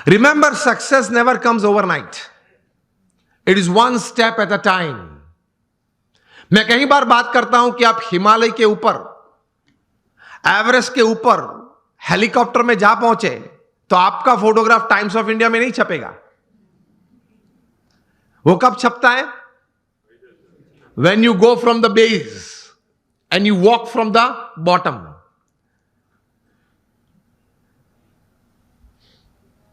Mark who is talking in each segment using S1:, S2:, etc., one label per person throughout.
S1: Remember, success never comes overnight. It is one step at a time. मैं कई बार बात करता हूं कि आप हिमालय के ऊपर, एवरेस्ट के ऊपर हेलीकॉप्टर में जा पहुंचे तो आपका फोटोग्राफ टाइम्स ऑफ इंडिया में नहीं छपेगा। वो कब छपता है? When you go from the base and you walk from the bottom.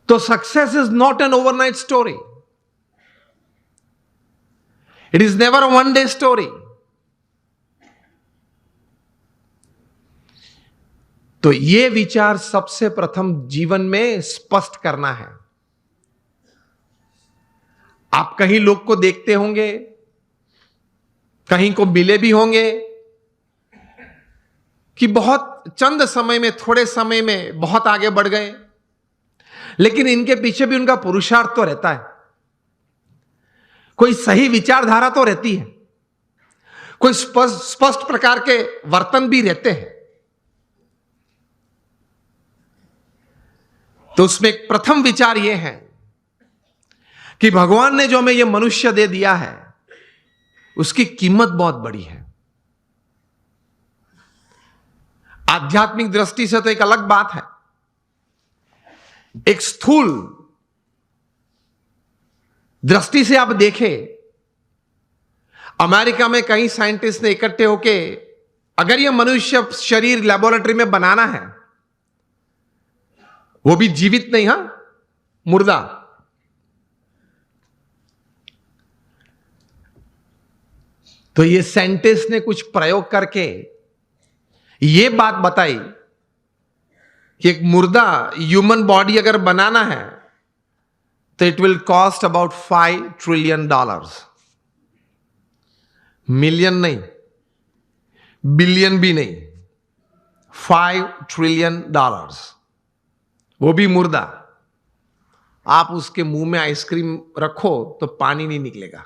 S1: So success is not an overnight story. It is never a one-day story. तो ये विचार सबसे प्रथम जीवन में स्पष्ट करना है। आप कहीं लोग को देखते होंगे, कहीं को मिले भी होंगे कि बहुत चंद समय में, थोड़े समय में बहुत आगे बढ़ गए, लेकिन इनके पीछे भी उनका पुरुषार्थ तो रहता है। कोई सही विचारधारा तो रहती है, कोई स्पष्ट प्रकार के वर्तन भी रहते हैं। तो उसमें एक प्रथम विचार यह है कि भगवान ने जो हमें यह मनुष्य दे दिया है उसकी कीमत बहुत बड़ी है। आध्यात्मिक दृष्टि से तो एक अलग बात है। एक स्थूल दृष्टि से आप देखें, अमेरिका में कई साइंटिस्ट ने इकट्ठे होके अगर यह मनुष्य शरीर लेबोरेटरी में बनाना है, वो भी जीवित नहीं, हां, मुर्दा, तो ये साइंटिस्ट ने कुछ प्रयोग करके ये बात बताई कि एक मुर्दा ह्यूमन बॉडी अगर बनाना है तो it will cost about $5 trillion. Million नहीं, बिलियन भी नहीं, $5 ट्रिलियन। वो भी मुर्दा। आप उसके मुंह में आइसक्रीम रखो तो पानी नहीं निकलेगा,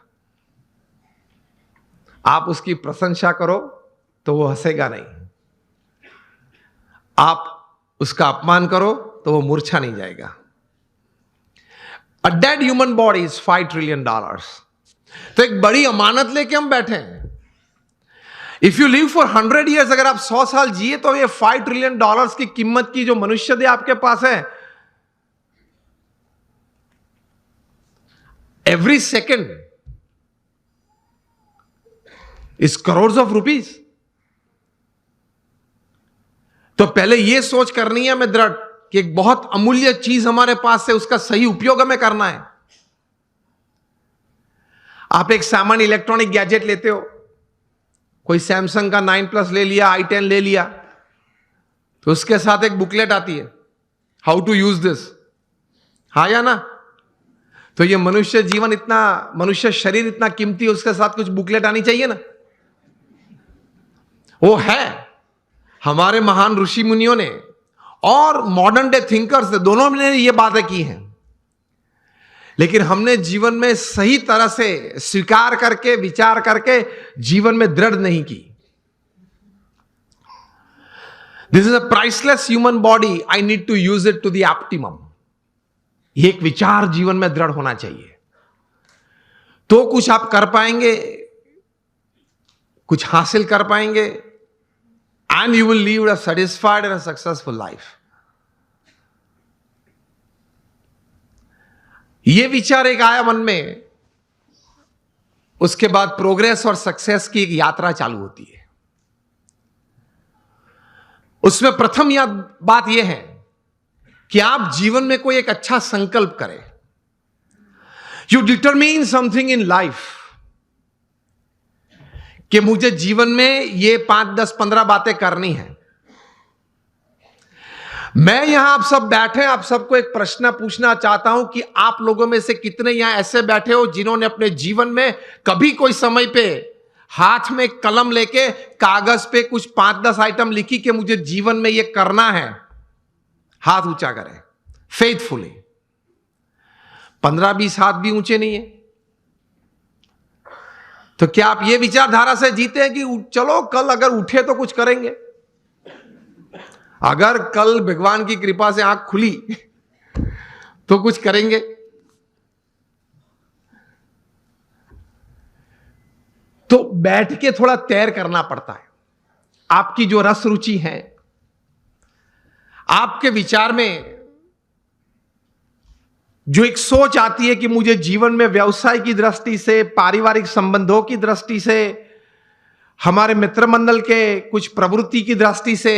S1: आप उसकी प्रशंसा करो तो वो हंसेगा नहीं, आप उसका अपमान करो तो वो मूर्छा नहीं जाएगा। A dead human body is $5 trillion. तो एक बड़ी अमानत लेके हम बैठे हैं। If you live for 100 years, अगर आप 100 साल जिए तो ये $5 ट्रिलियन की कीमत की जो मनुष्य दे आपके पास है, every second is crore of rupees. तो पहले यह सोच करनी है हमें दृढ़ कि एक बहुत अमूल्य चीज हमारे पास है, उसका सही उपयोग हमें करना है। आप एक सामान्य इलेक्ट्रॉनिक गैजेट लेते हो, कोई सैमसंग का 9+ ले लिया, i10 ले लिया, तो उसके साथ एक बुकलेट आती है, हाउ टू यूज दिस, हाँ या ना? तो ये मनुष्य जीवन इतना, मनुष्य शरीर इतना कीमती है, उसके साथ कुछ बुकलेट आनी चाहिए ना। वो है। हमारे महान ऋषि मुनियों ने और मॉडर्न डे थिंकर्स ने, दोनों ने ये बातें की हैं, लेकिन हमने जीवन में सही तरह से स्वीकार करके, विचार करके जीवन में दृढ़ नहीं की। This is a priceless human body, I need to use it to the optimum. ये एक विचार जीवन में दृढ़ होना चाहिए, तो कुछ आप कर पाएंगे, कुछ हासिल कर पाएंगे, and you will live a satisfied and a successful life. ये विचार एक आया मन में, उसके बाद प्रोग्रेस और सक्सेस की एक यात्रा चालू होती है। उसमें प्रथम बात यह है कि आप जीवन में कोई एक अच्छा संकल्प करें। You determine something in life कि मुझे जीवन में ये 5, 10, 15 बातें करनी है। मैं यहां आप सब बैठे, आप सबको एक प्रश्न पूछना चाहता हूं कि आप लोगों में से कितने यहां ऐसे बैठे हो जिन्होंने अपने जीवन में कभी कोई समय पे हाथ में कलम लेके कागज पे कुछ 5-10 आइटम लिखी कि मुझे जीवन में ये करना है? हाथ ऊंचा करें फेथफुली। 15-20 हाथ भी ऊंचे नहीं है। तो क्या आप ये विचारधारा से जीते हैं कि चलो कल अगर उठे तो कुछ करेंगे? अगर कल भगवान की कृपा से आंख खुली तो कुछ करेंगे। तो बैठ के थोड़ा तैर करना पड़ता है। आपकी जो रस रुचि है, आपके विचार में जो एक सोच आती है कि मुझे जीवन में व्यवसाय की दृष्टि से, पारिवारिक संबंधों की दृष्टि से, हमारे मित्र मंडल के कुछ प्रवृत्ति की दृष्टि से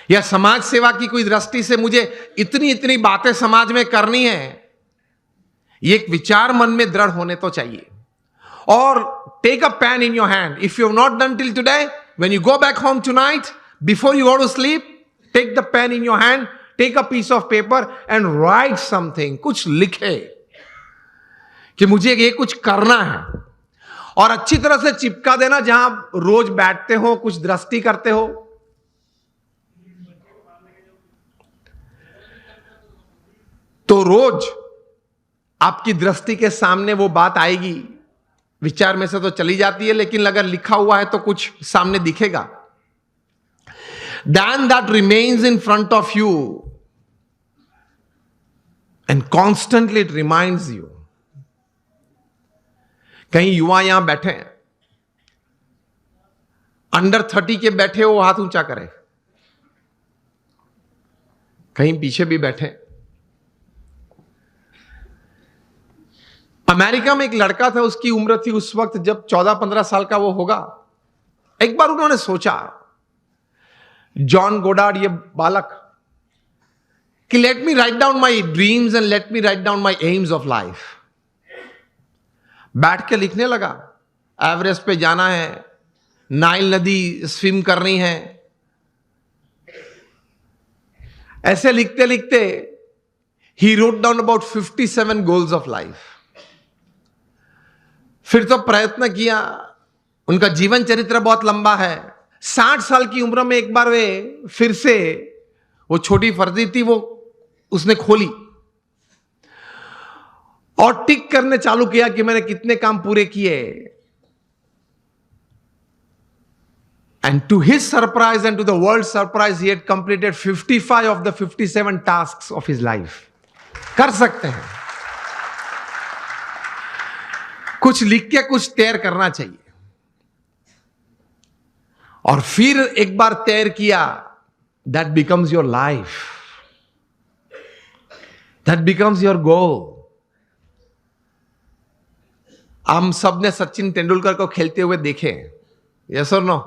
S1: या समाज सेवा की कोई दृष्टि से मुझे इतनी इतनी बातें समाज में करनी है, ये एक विचार मन में दृढ़ होने तो चाहिए। और take a pen in your hand. If you have not done till today, when you go back home tonight, before you go to sleep, take the pen in your hand, take a piece of paper and write something. कुछ लिखे कि मुझे ये कुछ करना है, और अच्छी तरह से चिपका देना जहां रोज बैठते हो, कुछ दृष्टि करते हो। तो रोज आपकी दृष्टि के सामने वो बात आएगी। विचार में से तो चली जाती है, लेकिन अगर लिखा हुआ है तो कुछ सामने दिखेगा। Then that remains in front of you and constantly it reminds you. कहीं युवा यहां बैठे हैं, अंडर 30 के बैठे हो, हाथ ऊंचा करें। कहीं पीछे भी बैठे। अमेरिका में एक लड़का था, उसकी उम्र थी उस वक्त जब 14-15 साल का वो होगा। एक बार उन्होंने सोचा, जॉन गोडार्ड ये बालक, कि let me write down my dreams and let me write down my AIIMS of life. बैठ के लिखने लगा। एवरेस्ट पे जाना है, नाइल नदी स्विम करनी है। ऐसे लिखते लिखते he wrote down about 57 goals of life. फिर तो प्रयत्न किया। उनका जीवन चरित्र बहुत लंबा है। 60 साल की उम्र में एक बार वे फिर से, वो छोटी फर्जी थी, वो उसने खोली और टिक करने चालू किया कि मैंने कितने काम पूरे किए। And to his surprise and to the world surprise, he had completed 55 of the 57 tasks of his life. कर सकते हैं। कुछ लिख के कुछ तैर करना चाहिए। और फिर एक बार तैर किया, that becomes your life, that becomes your goal. हम सब ने सचिन तेंदुलकर को खेलते हुए देखे, यस और नो?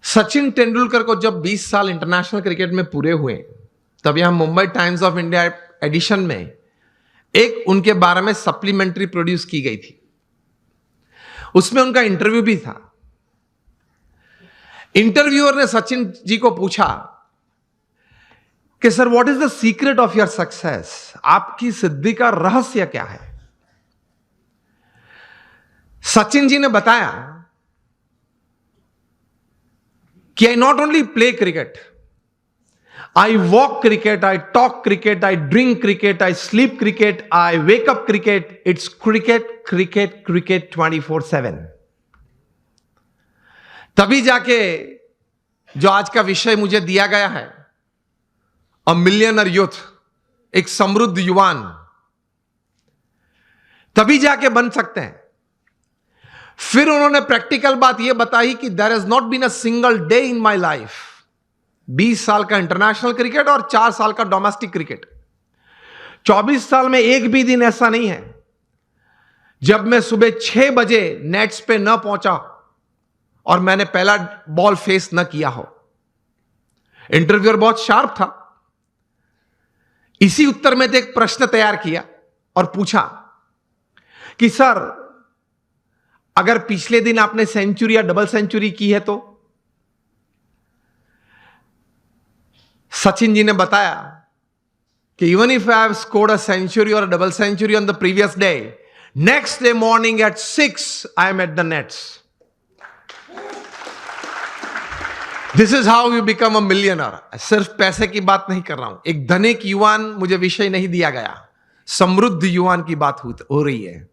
S1: सचिन तेंदुलकर को जब 20 साल इंटरनेशनल क्रिकेट में पूरे हुए, तब यहां Mumbai Times of India edition में एक उनके बारे में सप्लीमेंट्री प्रोड्यूस की गई थी। उसमें उनका इंटरव्यू भी था। इंटरव्यूअर ने सचिन जी को पूछा कि sir, what is the secret of your success? आपकी सिद्धि का रहस्य क्या है? सचिन जी ने बताया कि I not only play cricket, I walk cricket, I talk cricket, I drink cricket, I sleep cricket, I wake up cricket. It's cricket, cricket, cricket 24/7. तभी जाके जो आज का विषय मुझे दिया गया है, अ मिलियनर यूथ, एक समृद्ध युवान, तभी जाके बन सकते हैं। फिर उन्होंने प्रैक्टिकल बात यह बताई कि there has not been a single day in my life. 20 साल का इंटरनेशनल क्रिकेट और 4 साल का डोमेस्टिक क्रिकेट, 24 साल में एक भी दिन ऐसा नहीं है जब मैं सुबह 6 बजे नेट्स पे न पहुंचा और मैंने पहला बॉल फेस न किया हो। इंटरव्यूअर बहुत शार्प था। इसी उत्तर में एक प्रश्न तैयार किया और पूछा कि सर, अगर पिछले दिन आपने सेंचुरी या डबल सेंचुरी की है तो? सचिन जी ने बताया कि even if I have scored a century और double century on the previous day, next day morning at 6 I am at the nets. This is how you become a millionaire. सिर्फ पैसे की बात नहीं कर रहा हूं, एक धनिक युवान मुझे विषय नहीं दिया गया, समृद्ध युवान की बात हो रही है।